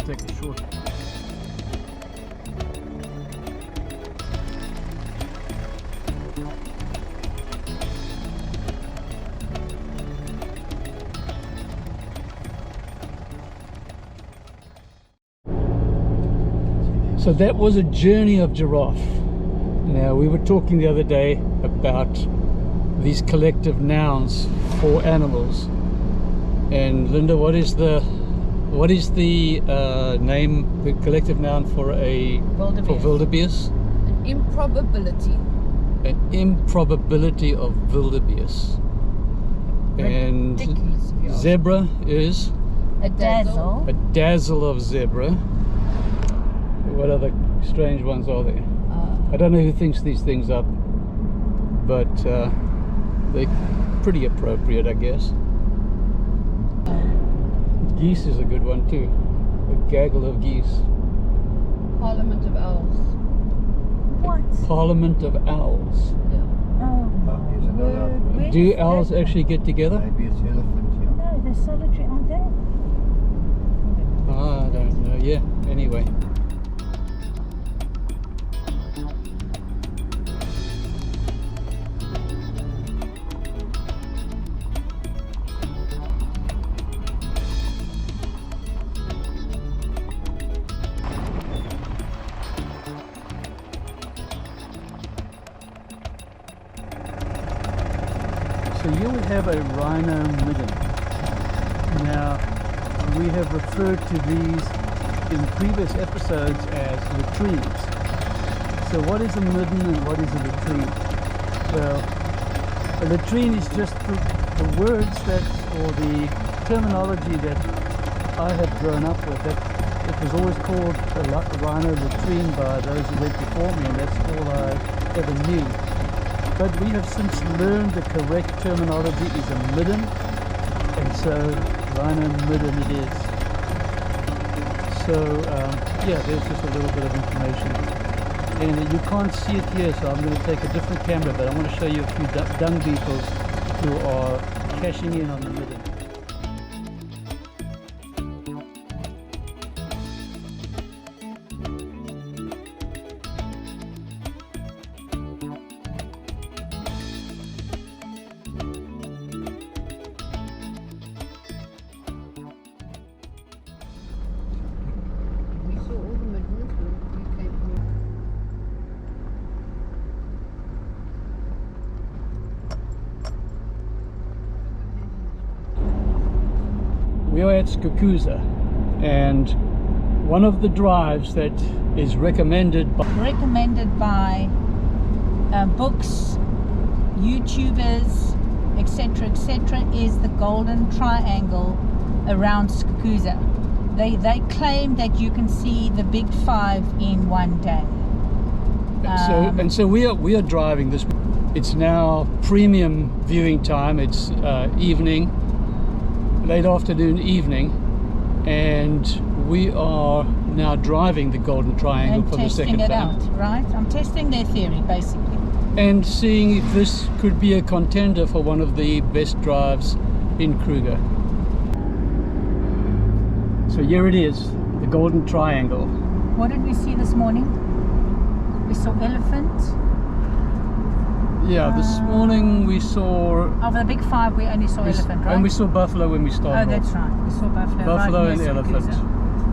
take a short. So that was a journey of giraffe. Now, we were talking the other day about these collective nouns for animals. And Linda, what is the name, the collective noun for a wildebeest? An improbability. An improbability of wildebeest. And zebra is a dazzle. A dazzle of zebra. What other strange ones are there? I don't know who thinks these things up, but they're pretty appropriate, I guess. Geese is a good one too. A gaggle of geese. Parliament of Owls. What? Parliament of owls. Yeah. Oh, Do owls actually get together? Maybe it's elephant, yeah. No, they're solitary, aren't they? I don't know. Yeah, anyway. So you would have a rhino midden. Now, we have referred to these in previous episodes as latrines. So what is a midden and what is a latrine? Well, a latrine is just the words that, or the terminology that I have grown up with. That it was always called a rhino latrine by those who went before me, and that's all I ever knew. But we have since learned the correct terminology is a midden, and so rhino midden it is. So yeah, there's just a little bit of information. And you can't see it here, so I'm going to take a different camera, but I want to show you a few dung beetles who are cashing in on the midden. We are at Skukuza, and one of the drives that is recommended by books, YouTubers, etc., is the Golden Triangle around Skukuza. They claim that you can see the Big Five in one day. So we are driving this. It's now premium viewing time. It's evening. Late afternoon, evening, and we are now driving the Golden Triangle for the second time. And testing it out, right? I'm testing their theory, basically. And seeing if this could be a contender for one of the best drives in Kruger. So here it is, the Golden Triangle. What did we see this morning? We saw elephant. Yeah, this morning we saw... Of the Big Five, we only saw elephant, right? And we saw buffalo when we started. Oh, that's right. We saw buffalo. Buffalo right and near elephant. Skukuza.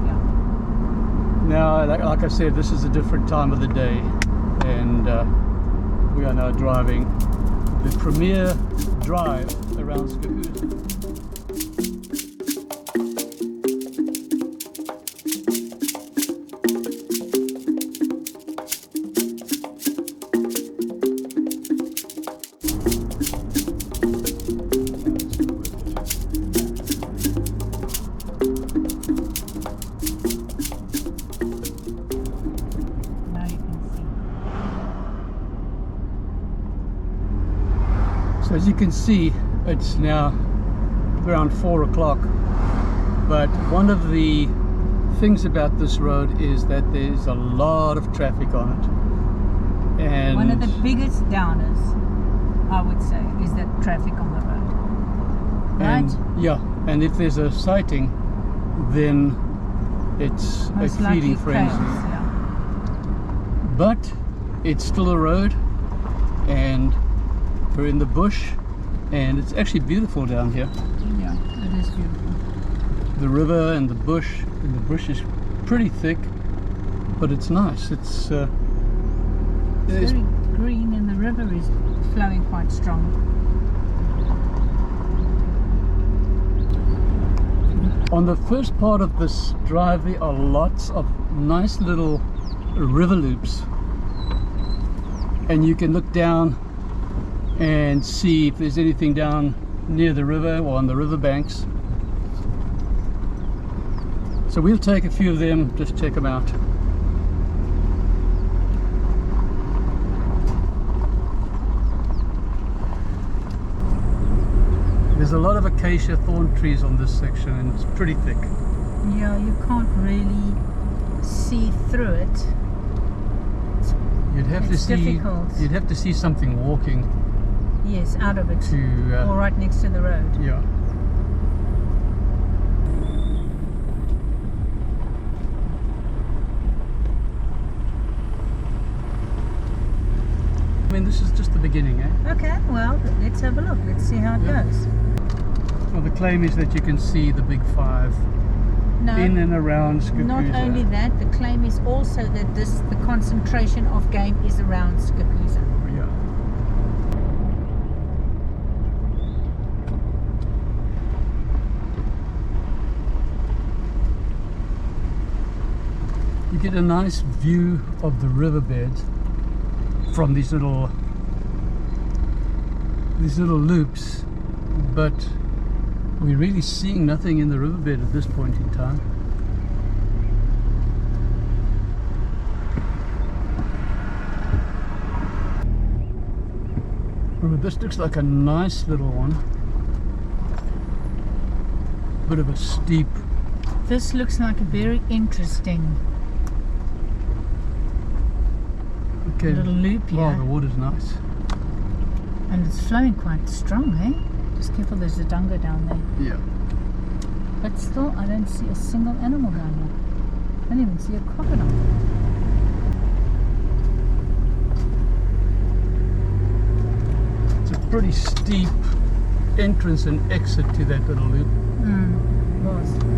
Yeah. Now, like I said, this is a different time of the day, and we are now driving the premier drive around Skukuza. So as you can see, it's now around 4 o'clock, but one of the things about this road is that there's a lot of traffic on it. And one of the biggest downers, I would say, is that traffic on the road. Right? And, yeah, and if there's a sighting, then it's Most a likely feeding frenzy. crabs, yeah. But it's still a road, and we're in the bush, and it's actually beautiful down here. Yeah, it is beautiful. The river and the bush is pretty thick, but it's nice. It's It's very green, and the river is flowing quite strong. on the first part of this drive there are lots of nice little river loops, and you can look down and see if there's anything down near the river or on the river banks. So we'll take a few of them, just check them out. There's a lot of acacia thorn trees on this section, and it's pretty thick. Yeah, you can't really see through it. You'd have to It's see. difficult. You'd have to see something walking Yes, out of it. to. Or right next to the road. Yeah. I mean, this is just the beginning, eh? Okay, well, let's have a look. Let's see how it Yeah. goes. Well, the claim is that you can see the big five No, in and around Skukuza. not only that, the claim is also that the concentration of game is around Skukuza. Yeah. You get a nice view of the riverbed from these little loops, but we're really seeing nothing in the riverbed at this point in time. Oh, this looks like a nice little one. Bit of a steep. This looks like a very interesting little loop here. Wow, the water's nice. And it's flowing quite strong, eh? Just careful, there's a dunga down there. Yeah. But still, I don't see a single animal down here. I don't even see a crocodile. It's a pretty steep entrance and exit to that little loop. It was.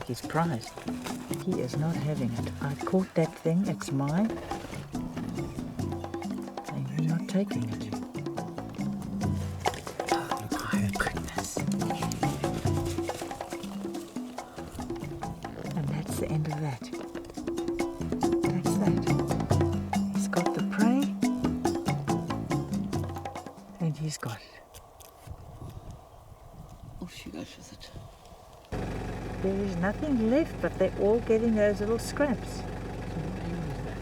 his prize. He is not having it. I caught that thing, it's mine. And you're not taking it. Oh, my goodness. And that's the end of that. That's that. He's got the prey. And he's got it. Off she goes with it. There is nothing left, but they're all getting those little scraps. So what eel is that?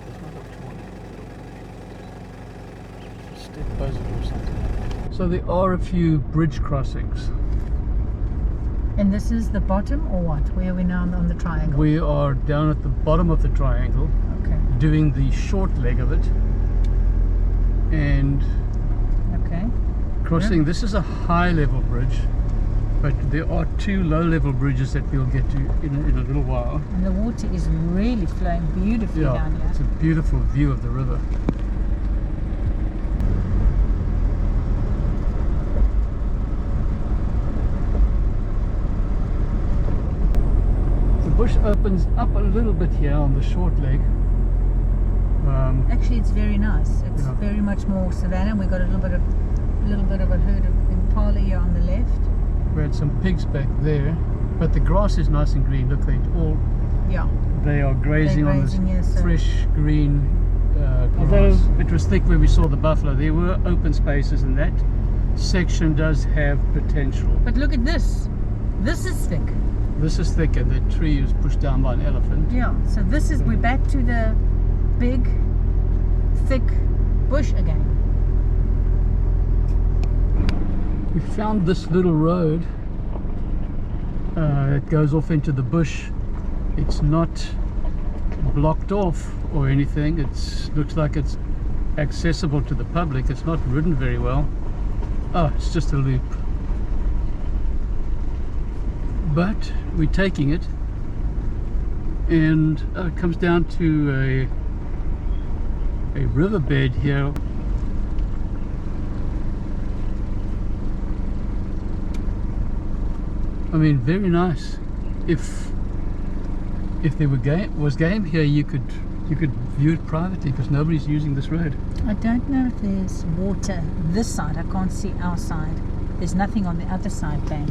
It's not a 20. Step buzzard or something. So there are a few bridge crossings. And this is the bottom or what? Where are we now on the triangle? We are down at the bottom of the triangle, Okay. doing the short leg of it, and Okay. crossing. This is a high level bridge, but there are two low level bridges that we'll get to in a little while. And the water is really flowing beautifully down here. It's a beautiful view of the river. The bush opens up a little bit here on the short leg. Actually, it's very nice. It's Yeah. very much more savanna. We've got a little bit of a herd of impala here on the left. We had some pigs back there, but the grass is nice and green. Look, Yeah. they are grazing on this grazing here, so- fresh green although grass. it was thick where we saw the buffalo, there were open spaces, and that section does have potential. But look at this. This is thick. This is thick, and the tree was pushed down by an elephant. Yeah. So this is, we're back to the big, thick bush again. We found this little road that goes off into the bush. It's not blocked off or anything. It looks like it's accessible to the public. It's not ridden very well. Oh, it's just a loop. But we're taking it, and it comes down to a riverbed here. I mean, very nice. If there was game here, you could view it privately, because nobody's using this road. I don't know if there's water this side. I can't see our side. There's nothing on the other side bank.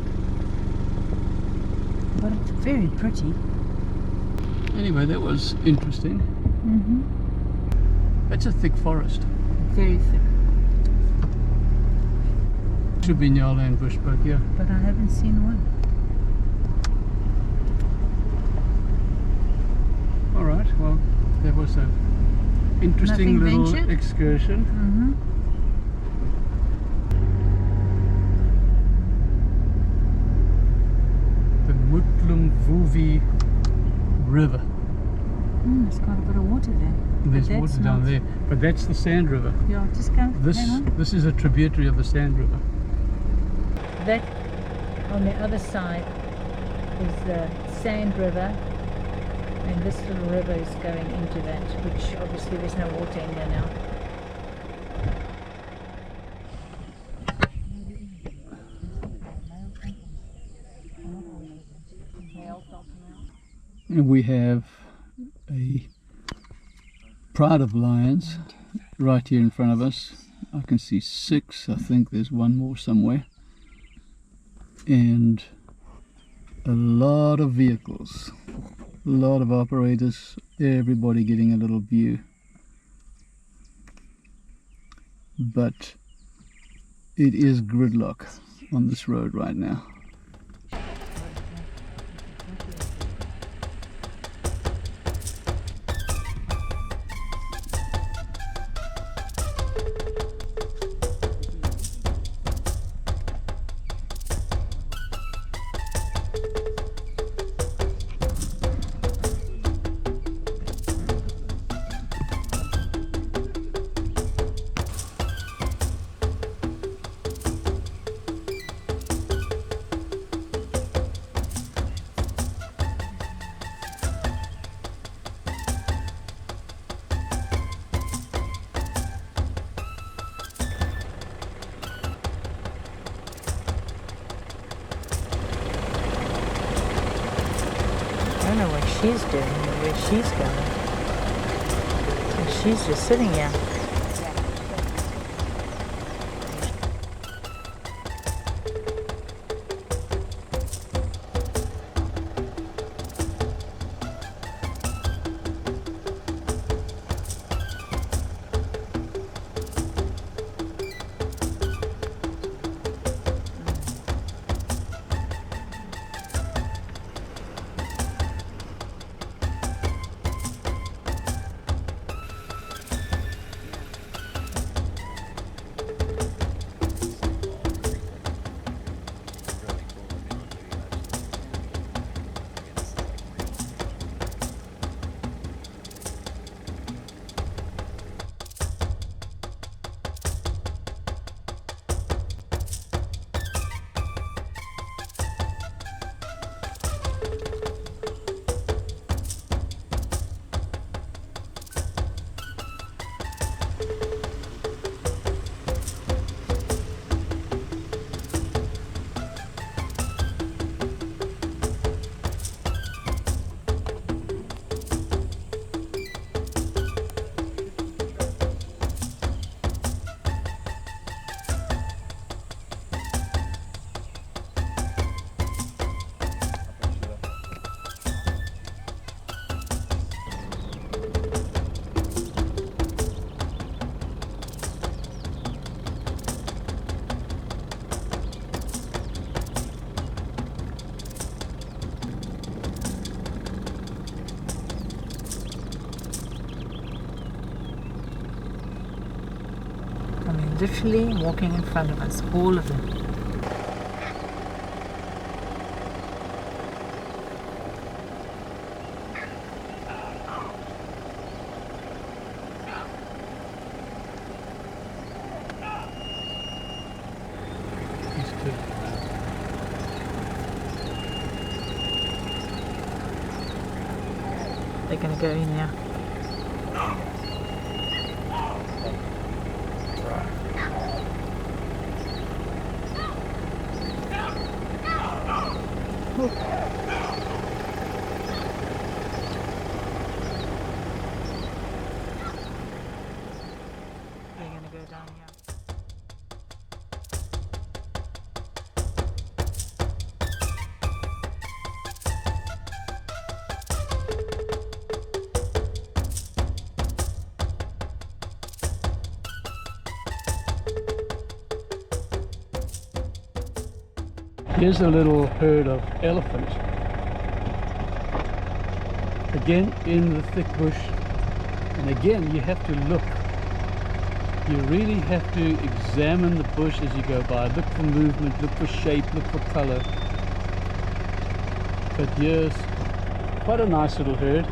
But it's very pretty. Anyway, that was interesting. Mm-hmm. It's a thick forest. Very thick. Should be Nyaland bush, but yeah. But I haven't seen one. All right. Well, that was a interesting Nothing little ventured? excursion. Mm-hmm. The Mutlumvuvi River. It's quite a bit of water there. There's But water that's down not- there, but that's the Sand River. Yeah, just go. Hang on. This is a tributary of the Sand River. That on the other side is the Sand River, and this little river is going into that, which obviously there's no water in there now. And we have a pride of lions right here in front of us. I can see 6. I think there's one more somewhere. And a lot of vehicles, a lot of operators, everybody getting a little view. But it is gridlock on this road right now. she's doing or where she's going. And she's just sitting here. Literally walking in front of us, all of them. They're going to go in now. They're going to go down here. Here's a little herd of elephant. Again in the thick bush, and again you have to look. You really have to examine the bush as you go by. Look for movement, look for shape, look for color. But here's quite a nice little herd.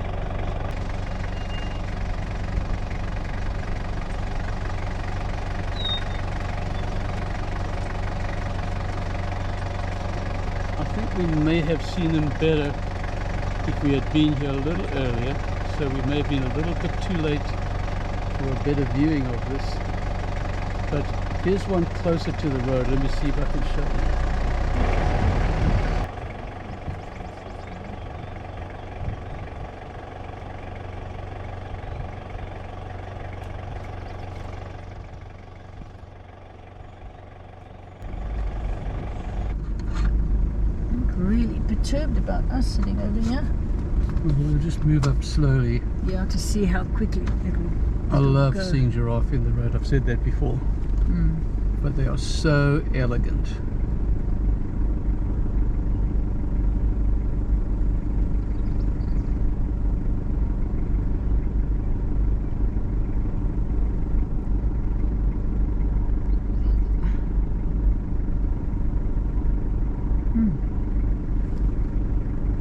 We may have seen them better if we had been here a little earlier, so we may have been a little bit too late for a better viewing of this. But here's one closer to the road. Let me see if I can show you. Really perturbed about us sitting over here. We'll just move up slowly. Yeah, to see how quickly it will. I love seeing giraffe in the road. I've said that before. But they are so elegant.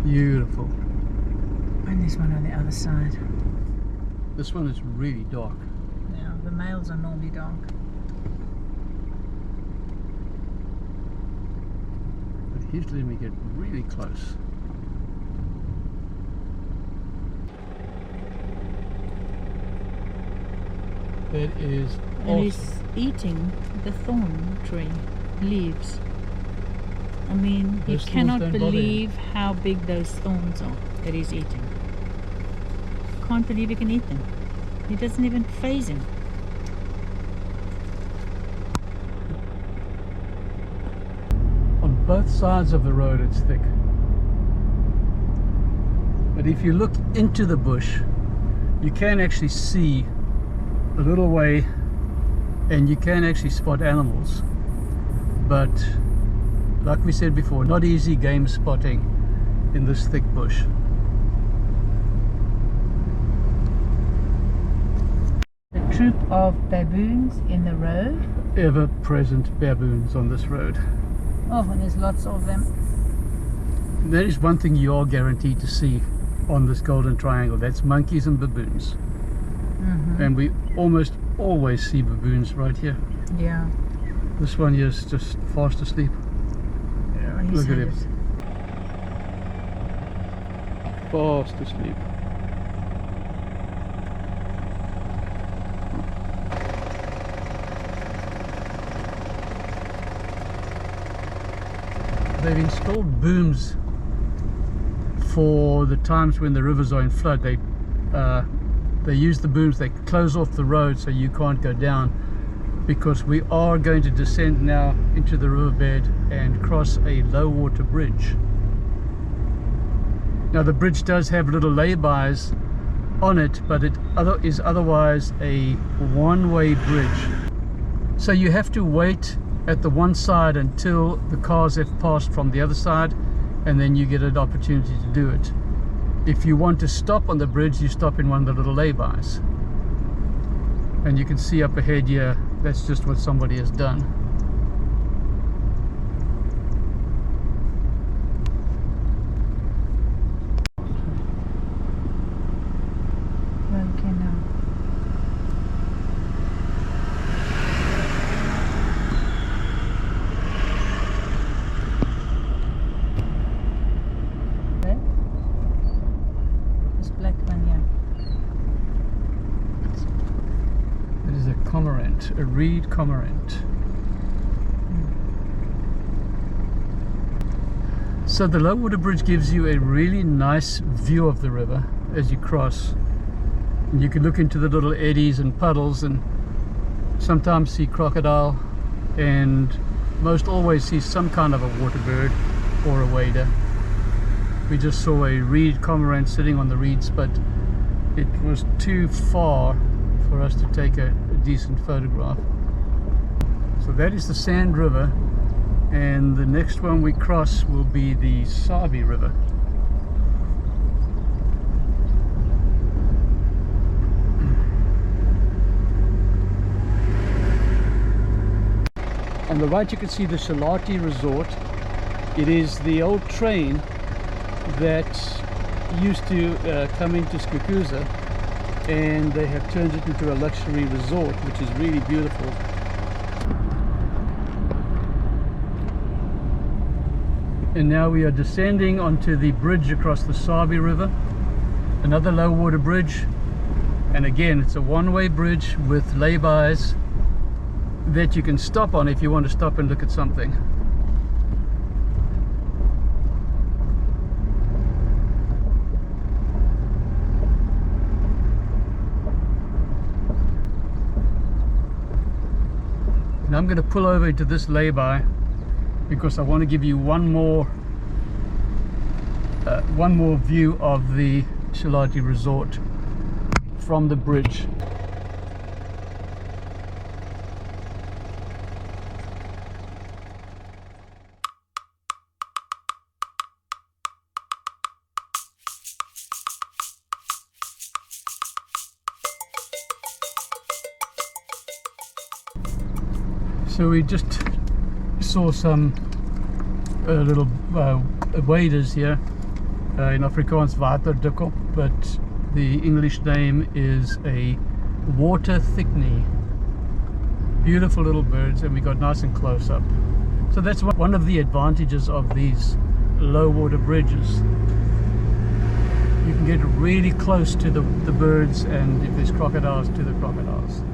Beautiful. And there's one on the other side. This one is really dark. Yeah, the males are normally dark. But here's letting me get really close. That is And awesome. he's eating the thorn tree leaves. I mean, you Those thorns cannot don't bother him. believe how big those thorns are that he's eating. can't believe he can eat them. He doesn't even faze him. On both sides of the road it's thick. But if you look into the bush, you can actually see a little way and you can actually spot animals. But like we said before, not easy game spotting in this thick bush. The troop of baboons in the road. Ever-present baboons on this road. Oh, and there's lots of them. That is one thing you are guaranteed to see on this Golden Triangle. That's monkeys and baboons. And we almost always see baboons right here. Yeah. This one here is just fast asleep. Yeah, Look at him. Fast asleep. They've installed booms for the times when the rivers are in flood. They use the booms, they close off the road so you can't go down, because we are going to descend now into the riverbed and cross a low water bridge. Now the bridge does have little lay-bys on it, but it is otherwise a one-way bridge. So you have to wait at the one side until the cars have passed from the other side, and then you get an opportunity to do it. If you want to stop on the bridge, you stop in one of the little lay-bys. And you can see up ahead here, that's just what somebody has done. Okay, now. This black one, yeah. It is a cormorant, a reed cormorant. So the low water bridge gives you a really nice view of the river as you cross. And you can look into the little eddies and puddles and sometimes see crocodile, and most always see some kind of a water bird or a wader. We just saw a reed cormorant sitting on the reeds, but it was too far for us to take a decent photograph. So that is the Sand River, and the next one we cross will be the Sabi River. On the right you can see the Shalati Resort. It is the old train that used to come into Skukuza, and they have turned it into a luxury resort, which is really beautiful. And now we are descending onto the bridge across the Sabi River, another low water bridge, and again it's a one-way bridge with lay-bys that you can stop on if you want to stop and look at something. And I'm going to pull over into this lay-by because I want to give you one more view of the Shalati Resort from the bridge. So we just saw some little waders here, in Afrikaans waterdukkel, but the English name is a water thickney. Beautiful little birds, and we got nice and close up. So that's one of the advantages of these low water bridges. You can get really close to the birds, and if there's crocodiles, to the crocodiles.